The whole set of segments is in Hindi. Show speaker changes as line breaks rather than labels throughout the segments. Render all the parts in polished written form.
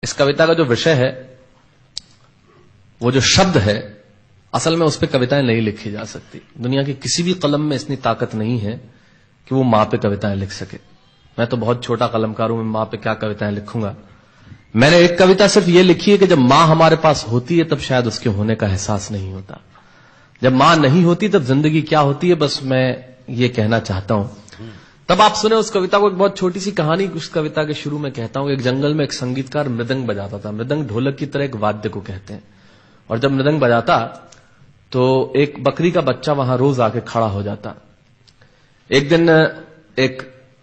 इस कविता का जो विषय है, वो जो शब्द है, असल में उस पर कविताएं नहीं लिखी जा सकती। दुनिया की किसी भी कलम में इतनी ताकत नहीं है कि वो मां पे कविताएं लिख सके। मैं तो बहुत छोटा कलमकार हूं, मैं मां पे क्या कविताएं लिखूंगा। मैंने एक कविता सिर्फ ये लिखी है कि जब मां हमारे पास होती है तब शायद उसके होने का एहसास नहीं होता। जब मां नहीं होती तब जिंदगी क्या होती है, बस मैं ये कहना चाहता हूं। तब आप सुने उस कविता को। एक बहुत छोटी सी कहानी उस कविता के शुरू में कहता हूं। एक जंगल में एक संगीतकार मृदंग बजाता था। मृदंग ढोलक की तरह एक वाद्य को कहते हैं। और जब मृदंग बजाता तो एक बकरी का बच्चा वहां रोज आके खड़ा हो जाता। एक दिन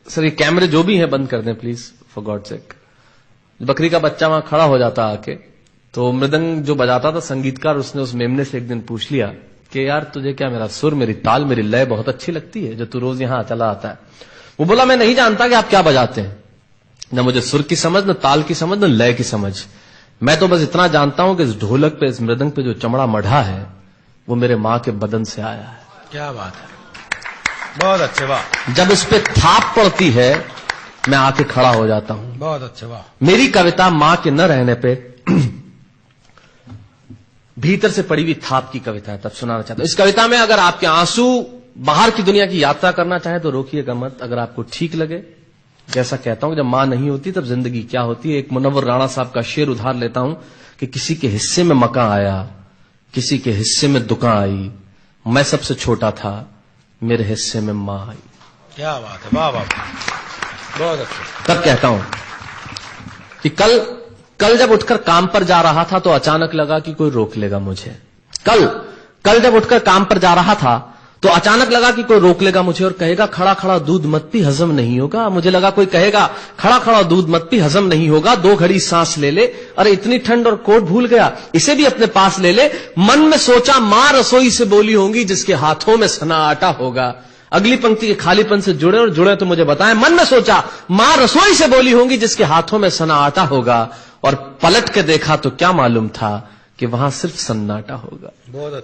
सर ये कैमरे जो भी हैं बंद कर दें प्लीज, फॉर गॉड सेक। बकरी का बच्चा वहां खड़ा हो जाता आके, तो मृदंग जो बजाता था संगीतकार, उसने उस मेमने से एक दिन पूछ लिया कि यार तुझे क्या मेरा सुर, मेरी ताल, मेरी लय बहुत अच्छी लगती है जो तू रोज यहां चला आता है। वो बोला मैं नहीं जानता कि आप क्या बजाते हैं, न मुझे सुर की समझ, न ताल की समझ, न लय की समझ। मैं तो बस इतना जानता हूं कि इस ढोलक पे, इस मृदंग पे जो चमड़ा मढ़ा है वो मेरे मां के बदन से आया है।
क्या बात है, बहुत अच्छे, वाह।
जब इस पे थाप पड़ती है मैं आके खड़ा हो जाता हूं।
बहुत अच्छे, वाह।
मेरी कविता मां के न रहने पे भीतर से पड़ी हुई थाप की कविता है। तब सुनाना चाहता हूं। इस कविता में अगर आपके आंसू बाहर की दुनिया की यात्रा करना चाहे तो रोकिएगा मत। अगर आपको ठीक लगे, जैसा कहता हूं जब मां नहीं होती तब जिंदगी क्या होती है। एक मुनव्वर राणा साहब का शेर उधार लेता हूं कि किसी के हिस्से में मकान आया, किसी के हिस्से में दुकान आई, मैं सबसे छोटा था, मेरे हिस्से में मां आई।
क्या बात है, वाह वाह, बहुत अच्छा।
तब कहता हूं कि कल जब उठकर काम पर जा रहा था तो अचानक लगा कि कोई रोक लेगा मुझे। कल जब उठकर काम पर जा रहा था तो अचानक लगा कि कोई रोक लेगा मुझे और कहेगा खड़ा खड़ा दूध मत पी, हजम नहीं होगा। मुझे लगा कोई कहेगा खड़ा खड़ा दूध मत पी, हजम नहीं होगा। 2 घड़ी सांस ले ले, अरे इतनी ठंड और कोट भूल गया, इसे भी अपने पास ले ले। मन में सोचा मां रसोई से बोली होंगी जिसके हाथों में सना आटा होगा। अगली पंक्ति के खालीपन से जुड़े और जुड़े तो मुझे बताएं। मन में सोचा मां रसोई से बोली होंगी जिसके हाथों में सना आटा होगा, और पलट के देखा तो क्या मालूम था कि वहां सिर्फ सन्नाटा होगा।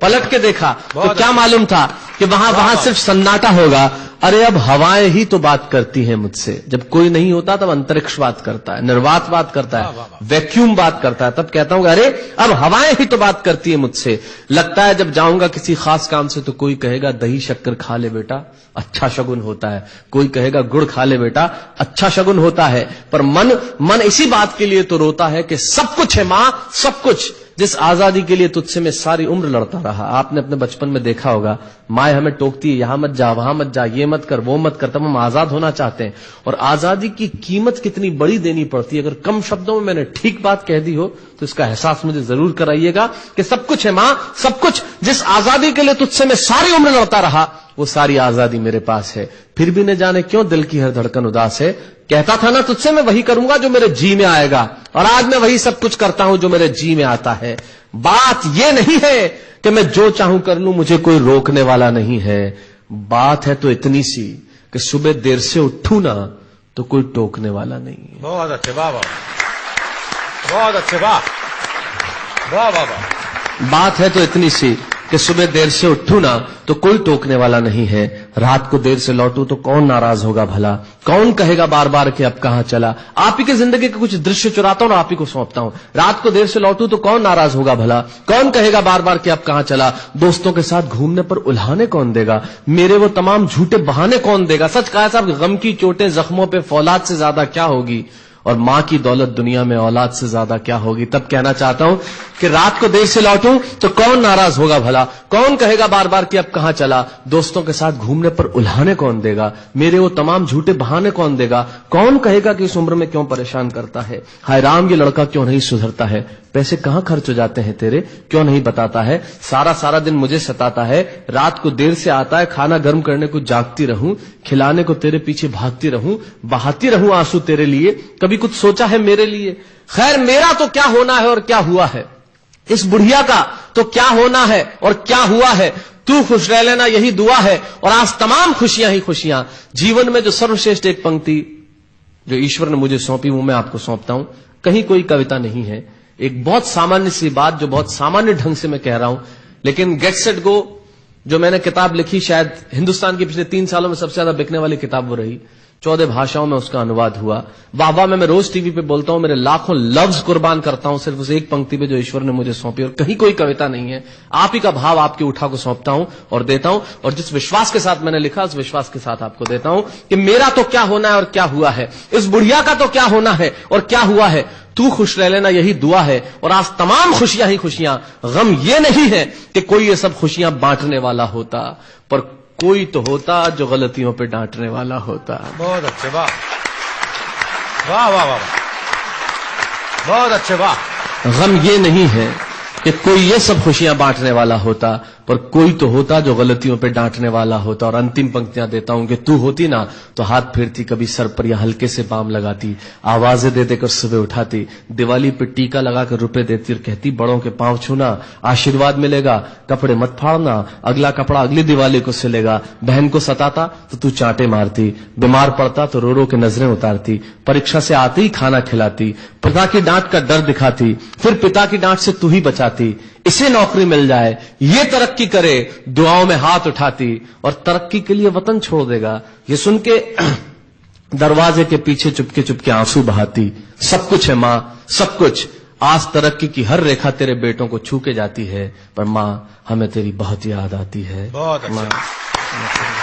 पलट के देखा तो क्या मालूम था कि वहां सिर्फ सन्नाटा होगा। अरे अब हवाएं ही तो बात करती हैं मुझसे। जब कोई नहीं होता तब अंतरिक्ष बात करता है, निर्वात बात करता है, वैक्यूम बात करता है। तब कहता हूं अरे अब हवाएं ही तो बात करती है मुझसे। लगता है जब जाऊंगा किसी खास काम से तो कोई कहेगा दही शक्कर खा ले बेटा, अच्छा शगुन होता है। कोई कहेगा गुड़ खा ले बेटा, अच्छा शगुन होता है। पर मन इसी बात के लिए तो रोता है कि सब कुछ है मां, सब कुछ, जिस आजादी के लिए तुझसे मैं सारी उम्र लड़ता रहा। आपने अपने बचपन में देखा होगा, माए हमें टोकती है, यहां मत जा, वहां मत जा, ये मत कर, वो मत कर। तब हम आजाद होना चाहते हैं। और आजादी की कीमत कितनी बड़ी देनी पड़ती है। अगर कम शब्दों में मैंने ठीक बात कह दी हो तो इसका एहसास मुझे जरूर कराइएगा कि सब कुछ है मां, सब कुछ, जिस आजादी के लिए तुझसे मैं सारी उम्र लड़ता रहा वो सारी आजादी मेरे पास है। फिर भी न जाने क्यों दिल की हर धड़कन उदास है। कहता था ना तुझसे मैं वही करूंगा जो मेरे जी में आएगा, और आज मैं वही सब कुछ करता हूं जो मेरे जी में आता है। बात यह नहीं है कि मैं जो चाहूं कर लूं, मुझे कोई रोकने वाला नहीं है। बात है तो इतनी सी कि सुबह देर से उठूं ना तो कोई टोकने वाला नहीं है।
बहुत अच्छे, वाह वाह, बहुत अच्छे, वाह वाह वाह वाह।
बात है तो इतनी सी कि सुबह देर से उठूं ना तो कोई टोकने वाला नहीं है। रात को देर से लौटूं तो कौन नाराज होगा भला, कौन कहेगा बार बार कि अब कहां चला। आप ही के जिंदगी के कुछ दृश्य चुराता हूं और आप ही को सौंपता हूं। रात को देर से लौटूं तो कौन नाराज होगा भला, कौन कहेगा बार बार कि अब कहां चला। दोस्तों के साथ घूमने पर उल्हाने कौन देगा, मेरे वो तमाम झूठे बहाने कौन देगा। सच कहा साहब, गम की चोटें जख्मों पे फौलाद से ज्यादा क्या होगी, और मां की दौलत दुनिया में औलाद से ज्यादा क्या होगी। तब कहना चाहता हूं कि रात को देर से लौटूं तो कौन नाराज होगा भला, कौन कहेगा बार बार कि अब कहां चला। दोस्तों के साथ घूमने पर उल्हाने कौन देगा, मेरे वो तमाम झूठे बहाने कौन देगा। कौन कहेगा कि इस उम्र में क्यों परेशान करता है। हाय राम, ये लड़का क्यों नहीं सुधरता है। पैसे कहां खर्च हो जाते हैं तेरे, क्यों नहीं बताता है। सारा दिन मुझे सताता है, रात को देर से आता है, खाना गर्म करने को जागती रहूं, खिलाने को तेरे पीछे भागती रहूं, बहाती रहूं आंसू तेरे लिए। कभी कुछ सोचा है मेरे लिए। खैर मेरा तो क्या होना है और क्या हुआ है, इस बुढ़िया का तो क्या होना है और क्या हुआ है। तू खुश रह लेना यही दुआ है, और आज तमाम खुशियां ही खुशियां। जीवन में जो सर्वश्रेष्ठ एक पंक्ति जो ईश्वर ने मुझे सौंपी वो मैं आपको सौंपता हूं। कहीं कोई कविता नहीं है, एक बहुत सामान्य सी बात जो बहुत सामान्य ढंग से मैं कह रहा हूं। लेकिन गेट सेट गो जो मैंने किताब लिखी, शायद हिंदुस्तान की पिछले 3 सालों में सबसे ज्यादा बिकने वाली किताब वो रही, 14 भाषाओं में उसका अनुवाद हुआ। वाह वाह में मैं रोज टीवी पे बोलता हूं, मेरे लाखों लफ्ज कुर्बान करता हूं सिर्फ उस एक पंक्ति पे जो ईश्वर ने मुझे सौंपी, और कहीं कोई कविता नहीं है, आप ही का भाव आपकी उठा को सौंपता हूं और देता हूं, और जिस विश्वास के साथ मैंने लिखा उस विश्वास के साथ आपको देता हूं कि मेरा तो क्या होना है और क्या हुआ है, इस बुढ़िया का तो क्या होना है और क्या हुआ है, तू खुश रह लेना यही दुआ है। और आज तमाम खुशियां ही खुशियां, गम ये नहीं है कि कोई ये सब खुशियां बांटने वाला होता, पर कोई तो होता जो गलतियों पे डांटने वाला होता।
बहुत अच्छे, वाह वाह वाह वाह, बहुत अच्छे, वाह।
गम ये नहीं है कि कोई ये सब खुशियां बांटने वाला होता, पर कोई तो होता जो गलतियों पे डांटने वाला होता। और अंतिम पंक्तियां देता हूं कि तू होती ना तो हाथ फेरती कभी सर पर या हल्के से बाम लगाती, आवाजें दे देकर सुबह उठाती, दिवाली पे टीका लगाकर रुपए देती और कहती बड़ों के पांव छूना आशीर्वाद मिलेगा, कपड़े मत फाड़ना अगला कपड़ा अगली दिवाली को सिलेगा, बहन को सताता तो तू चांटे मारती, बीमार पड़ता तो रो रो के नजरें उतारती, परीक्षा से आते ही खाना खिलाती, पिता की डांट का डर दिखाती, फिर पिता की डांट से तू ही बचाती, इसे नौकरी मिल जाए ये तरक्की करे दुआओं में हाथ उठाती, और तरक्की के लिए वतन छोड़ देगा ये सुन के दरवाजे के पीछे चुपके चुपके आंसू बहाती। सब कुछ है मां, सब कुछ, आज तरक्की की हर रेखा तेरे बेटों को छू के जाती है, पर मां हमें तेरी बहुत याद आती है।
बहुत अच्छा।